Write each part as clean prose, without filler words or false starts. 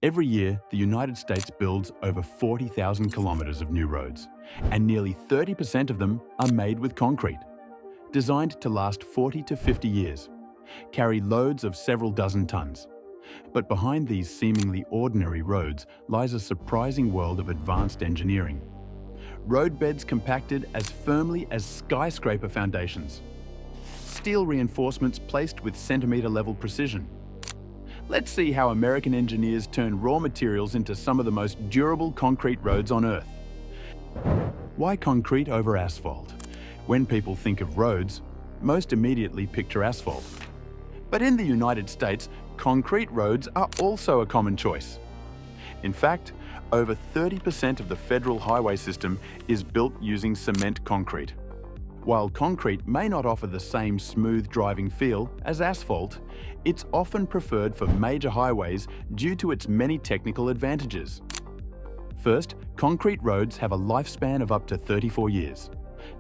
Every year, the United States builds over 40,000 kilometers of new roads, and nearly 30% of them are made with concrete. Designed to last 40 to 50 years, carry loads of several dozen tons. But behind these seemingly ordinary roads lies a surprising world of advanced engineering. Roadbeds compacted as firmly as skyscraper foundations. Steel reinforcements placed with centimeter-level precision. Let's see how American engineers turn raw materials into some of the most durable concrete roads on Earth. Why concrete over asphalt? When people think of roads, most immediately picture asphalt. But in the United States, concrete roads are also a common choice. In fact, over 30% of the federal highway system is built using cement concrete. While concrete may not offer the same smooth driving feel as asphalt, it's often preferred for major highways due to its many technical advantages. First, concrete roads have a lifespan of up to 34 years,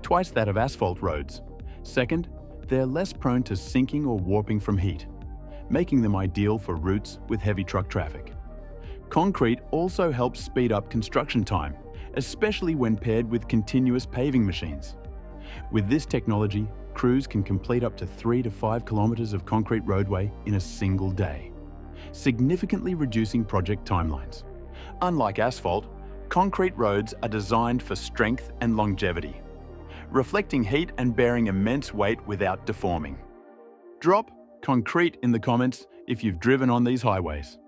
twice that of asphalt roads. Second, they're less prone to sinking or warping from heat, making them ideal for routes with heavy truck traffic. Concrete also helps speed up construction time, especially when paired with continuous paving machines. With this technology, crews can complete up to 3 to 5 kilometers of concrete roadway in a single day, significantly reducing project timelines. Unlike asphalt, concrete roads are designed for strength and longevity, reflecting heat and bearing immense weight without deforming. Drop concrete in the comments if you've driven on these highways.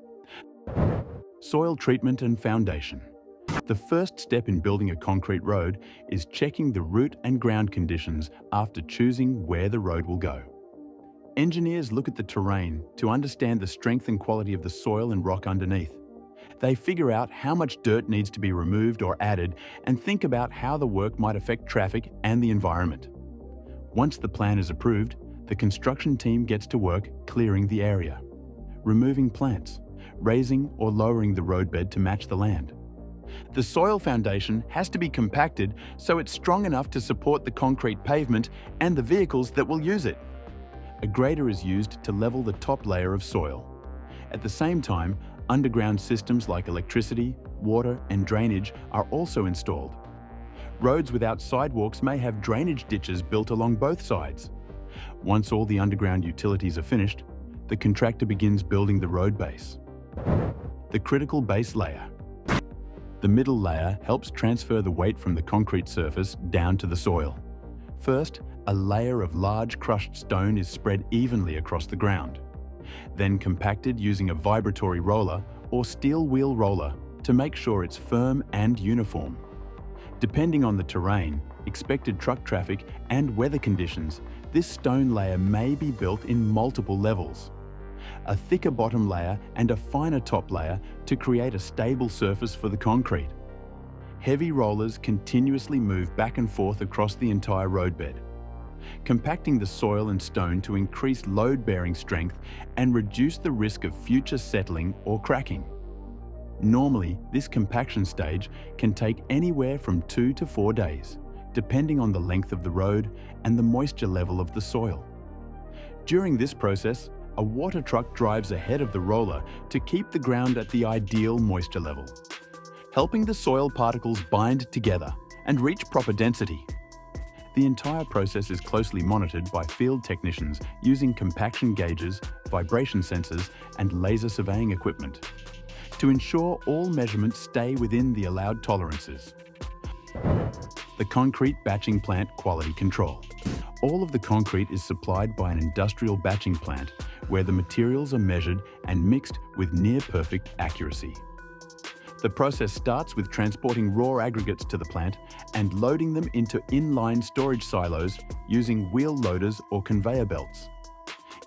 Soil treatment and foundation. The first step in building a concrete road is checking the root and ground conditions after choosing where the road will go. Engineers look at the terrain to understand the strength and quality of the soil and rock underneath. They figure out how much dirt needs to be removed or added and think about how the work might affect traffic and the environment. Once the plan is approved, the construction team gets to work clearing the area, removing plants, raising or lowering the roadbed to match the land. The soil foundation has to be compacted so it's strong enough to support the concrete pavement and the vehicles that will use it. A grader is used to level the top layer of soil. At the same time, underground systems like electricity, water, and drainage are also installed. Roads without sidewalks may have drainage ditches built along both sides. Once all the underground utilities are finished, the contractor begins building the road base. The critical base layer. The middle layer helps transfer the weight from the concrete surface down to the soil. First, a layer of large crushed stone is spread evenly across the ground, then compacted using a vibratory roller or steel wheel roller to make sure it's firm and uniform. Depending on the terrain, expected truck traffic, and weather conditions, this stone layer may be built in multiple levels. A thicker bottom layer and a finer top layer to create a stable surface for the concrete. Heavy rollers continuously move back and forth across the entire roadbed, compacting the soil and stone to increase load-bearing strength and reduce the risk of future settling or cracking. Normally, this compaction stage can take anywhere from 2 to 4 days, depending on the length of the road and the moisture level of the soil. During this process, a water truck drives ahead of the roller to keep the ground at the ideal moisture level, helping the soil particles bind together and reach proper density. The entire process is closely monitored by field technicians using compaction gauges, vibration sensors, and laser surveying equipment to ensure all measurements stay within the allowed tolerances. The concrete batching plant quality control. All of the concrete is supplied by an industrial batching plant where the materials are measured and mixed with near-perfect accuracy. The process starts with transporting raw aggregates to the plant and loading them into inline storage silos using wheel loaders or conveyor belts.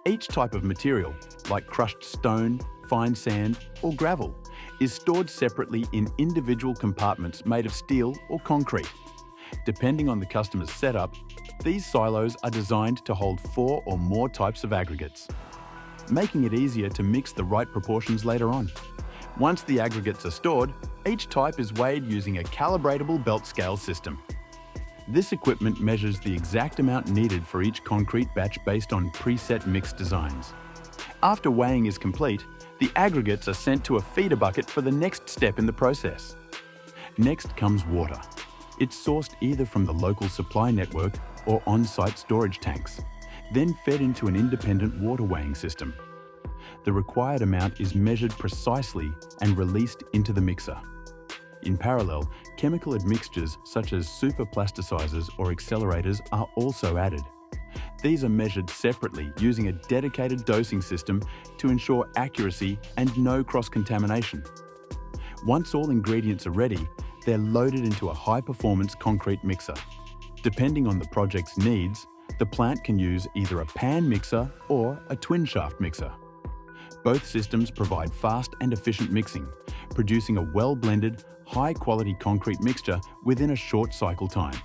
Each type of material, like crushed stone, fine sand, or gravel, is stored separately in individual compartments made of steel or concrete. Depending on the customer's setup, these silos are designed to hold 4 or more types of aggregates, making it easier to mix the right proportions later on. Once the aggregates are stored, each type is weighed using a calibratable belt scale system. This equipment measures the exact amount needed for each concrete batch based on preset mix designs. After weighing is complete, The aggregates are sent to a feeder bucket for the next step in the process. Next comes water. It's sourced either from the local supply network or on-site storage tanks, then fed into an independent water weighing system. The required amount is measured precisely and released into the mixer. In parallel, chemical admixtures such as superplasticizers or accelerators are also added. These are measured separately using a dedicated dosing system to ensure accuracy and no cross-contamination. Once all ingredients are ready, they're loaded into a high-performance concrete mixer. Depending on the project's needs, the plant can use either a pan mixer or a twin-shaft mixer. Both systems provide fast and efficient mixing, producing a well-blended, high-quality concrete mixture within a short cycle time.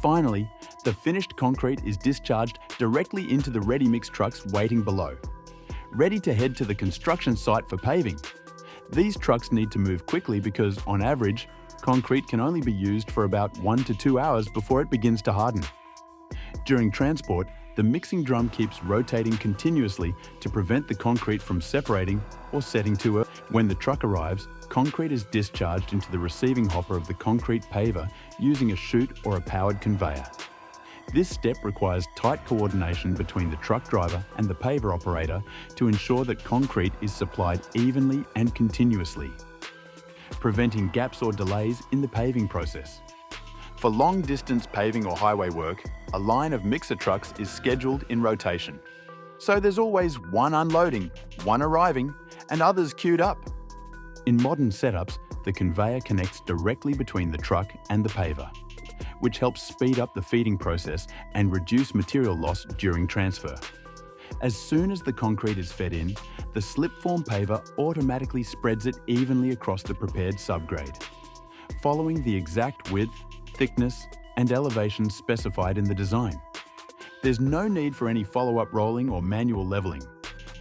Finally, the finished concrete is discharged directly into the ready-mix trucks waiting below, ready to head to the construction site for paving. These trucks need to move quickly because, on average, concrete can only be used for about 1 to 2 hours before it begins to harden. During transport, the mixing drum keeps rotating continuously to prevent the concrete from separating or setting too early. When the truck arrives, concrete is discharged into the receiving hopper of the concrete paver using a chute or a powered conveyor. This step requires tight coordination between the truck driver and the paver operator to ensure that concrete is supplied evenly and continuously, preventing gaps or delays in the paving process. For long-distance paving or highway work, a line of mixer trucks is scheduled in rotation. So there's always one unloading, one arriving, and others queued up. In modern setups, the conveyor connects directly between the truck and the paver, which helps speed up the feeding process and reduce material loss during transfer. As soon as the concrete is fed in, the Slipform paver automatically spreads it evenly across the prepared subgrade, following the exact width, thickness, and elevation specified in the design. There's no need for any follow-up rolling or manual leveling.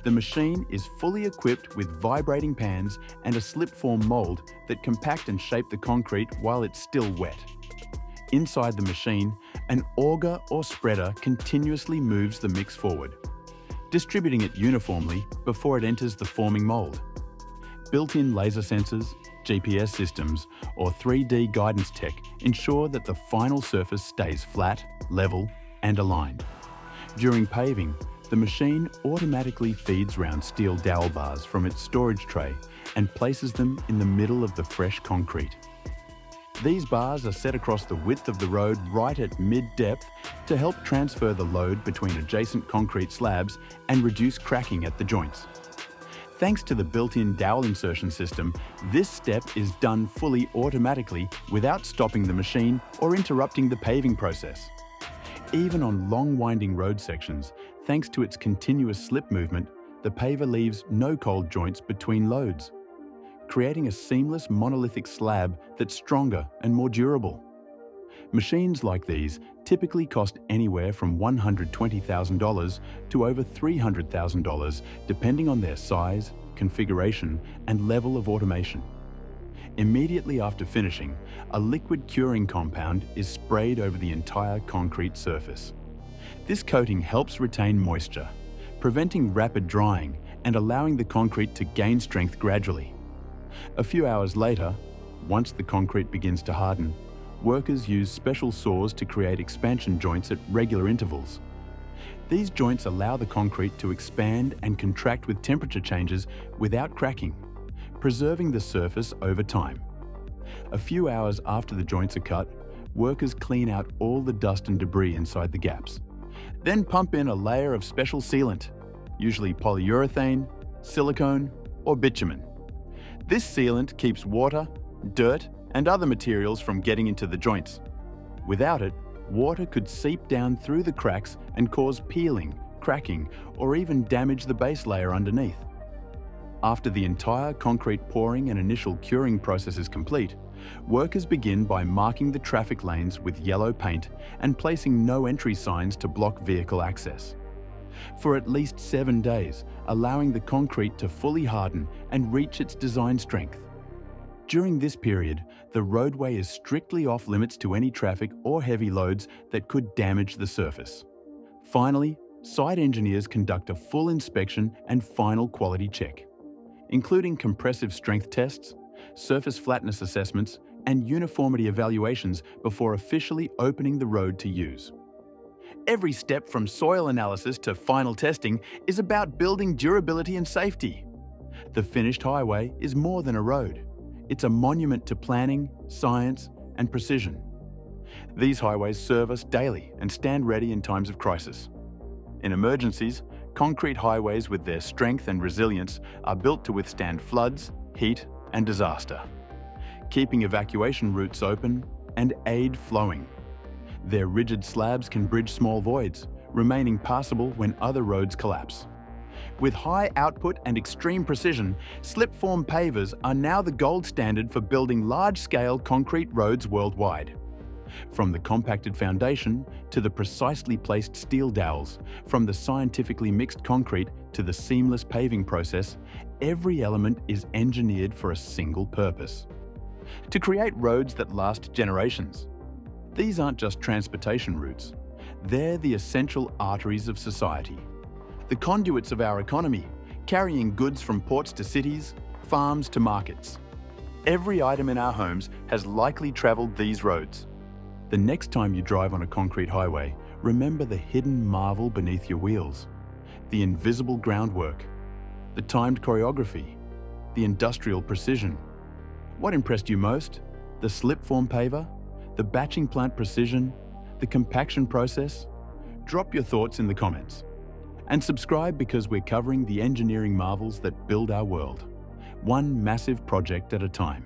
The machine is fully equipped with vibrating pans and a Slipform mold that compact and shape the concrete while it's still wet. Inside the machine, an auger or spreader continuously moves the mix forward, distributing it uniformly before it enters the forming mold. Built-in laser sensors, GPS systems, or 3D guidance tech ensure that the final surface stays flat, level, and aligned. During paving, the machine automatically feeds round steel dowel bars from its storage tray and places them in the middle of the fresh concrete. These bars are set across the width of the road right at mid-depth to help transfer the load between adjacent concrete slabs and reduce cracking at the joints. Thanks to the built-in dowel insertion system, this step is done fully automatically without stopping the machine or interrupting the paving process. Even on long winding road sections, thanks to its continuous slip movement, the paver leaves no cold joints between loads, creating a seamless monolithic slab that's stronger and more durable. Machines like these typically cost anywhere from $120,000 to over $300,000, depending on their size, configuration, and level of automation. Immediately after finishing, a liquid curing compound is sprayed over the entire concrete surface. This coating helps retain moisture, preventing rapid drying and allowing the concrete to gain strength gradually. A few hours later, once the concrete begins to harden, workers use special saws to create expansion joints at regular intervals. These joints allow the concrete to expand and contract with temperature changes without cracking, preserving the surface over time. A few hours after the joints are cut, workers clean out all the dust and debris inside the gaps, then pump in a layer of special sealant, usually polyurethane, silicone, or bitumen. This sealant keeps water, dirt, and other materials from getting into the joints. Without it, water could seep down through the cracks and cause peeling, cracking, or even damage the base layer underneath. After the entire concrete pouring and initial curing process is complete, workers begin by marking the traffic lanes with yellow paint and placing no entry signs to block vehicle access, for at least 7 days, allowing the concrete to fully harden and reach its design strength. During this period, the roadway is strictly off limits to any traffic or heavy loads that could damage the surface. Finally, site engineers conduct a full inspection and final quality check. including compressive strength tests, surface flatness assessments, and uniformity evaluations before officially opening the road to use. Every step from soil analysis to final testing is about building durability and safety. The finished highway is more than a road. It's a monument to planning, science, and precision. These highways serve us daily and stand ready in times of crisis. In emergencies, concrete highways with their strength and resilience are built to withstand floods, heat, and disaster, keeping evacuation routes open and aid flowing. Their rigid slabs can bridge small voids, remaining passable when other roads collapse. With high output and extreme precision, Slipform pavers are now the gold standard for building large-scale concrete roads worldwide. From the compacted foundation to the precisely placed steel dowels, from the scientifically mixed concrete to the seamless paving process, every element is engineered for a single purpose: to create roads that last generations. These aren't just transportation routes. They're the essential arteries of society, the conduits of our economy, carrying goods from ports to cities, farms to markets. Every item in our homes has likely traveled these roads. The next time you drive on a concrete highway, remember the hidden marvel beneath your wheels, the invisible groundwork, the timed choreography, the industrial precision. What impressed you most? The Slipform paver? The batching plant precision? The compaction process? Drop your thoughts in the comments. And subscribe, because we're covering the engineering marvels that build our world, one massive project at a time.